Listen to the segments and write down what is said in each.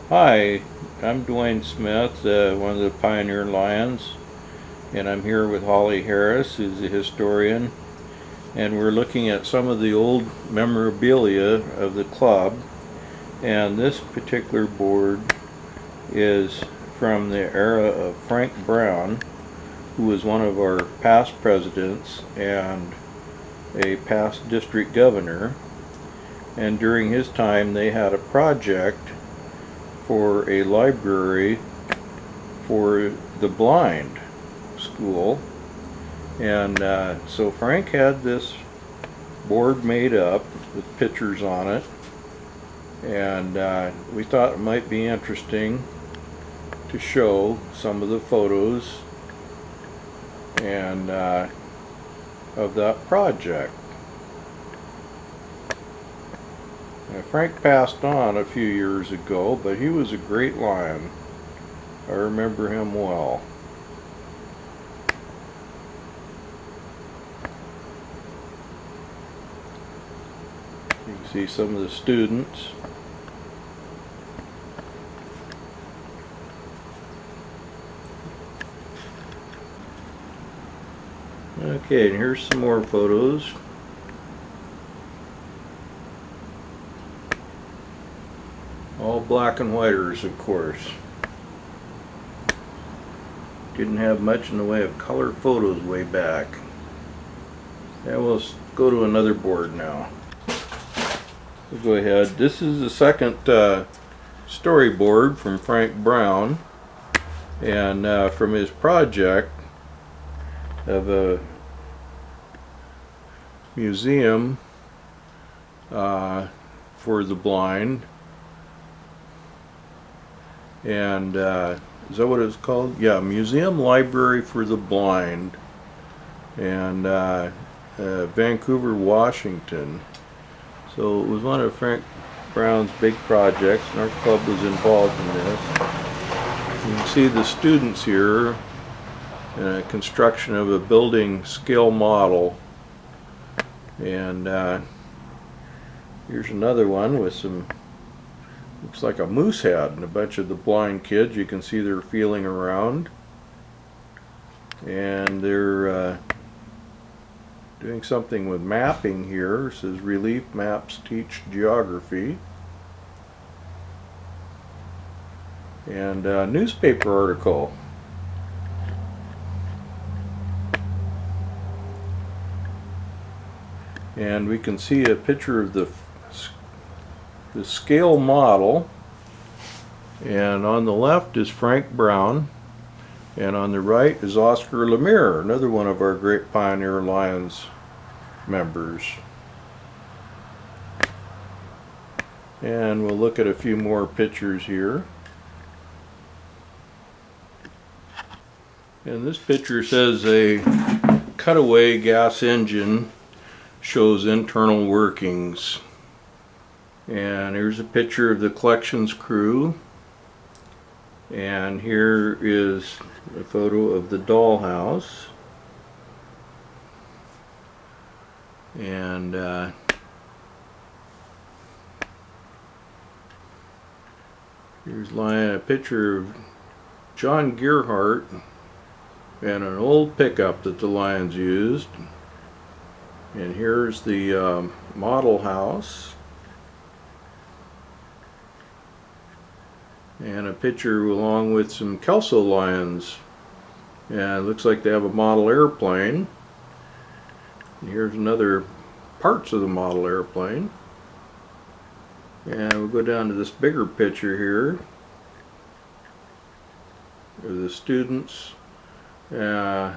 Hi, I'm Dwayne Smith, one of the Pioneer Lions, and I'm here with Holly Harris, who's a historian, and we're looking at some of the old memorabilia of the club. And this particular board is from the era of Frank Brown, who was one of our past presidents and a past district governor. And during his time, they had a project for a library for the blind school, and so Frank had this board made up with pictures on it, and we thought it might be interesting to show some of the photos and of that project. Now, Frank passed on a few years ago, but he was a great lion. I remember him well. You can see some of the students. Okay, and here's some more photos. All black and whiters, of course. Didn't have much in the way of color photos way back. And we'll go to another board now. We'll go ahead. This is the second storyboard from Frank Brown, and from his project of a museum for the blind. And is that what it's called? Yeah, Museum Library for the Blind, and Vancouver, Washington. So it was one of Frank Brown's big projects, and our club was involved in this. You can see the students here in a construction of a building scale model, and here's another one with some, looks like a moose head, and a bunch of the blind kids. You can see they're feeling around, and they're doing something with mapping here. It says relief maps teach geography, and a newspaper article. And we can see a picture of the scale model, and on the left is Frank Brown, and on the right is Oscar Lemire, another one of our great Pioneer Lions members. And we'll look at a few more pictures here. And this picture says a cutaway gas engine shows internal workings. And here's a picture of the collections crew, and here is a photo of the dollhouse, and here's a picture of John Gearhart and an old pickup that the Lions used, and here's the model house. And a picture along with some Kelso Lions, and it looks like they have a model airplane. And here's another parts of the model airplane, and we'll go down to this bigger picture here of the students. There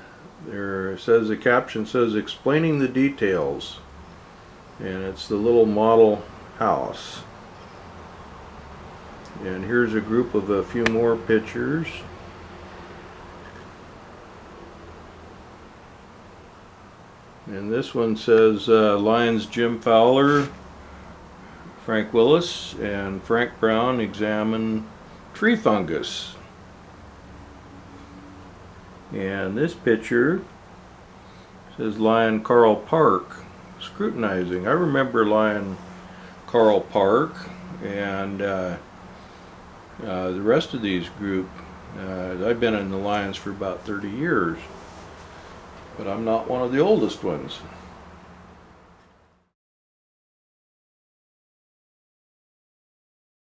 says, the caption says explaining the details, and it's the little model house. And here's a group of a few more pictures. And this one says Lions Jim Fowler, Frank Willis, and Frank Brown examine tree fungus. And this picture says Lion Carl Park scrutinizing. I remember Lion Carl Park, and The rest of these group, I've been in the Lions for about 30 years, but I'm not one of the oldest ones.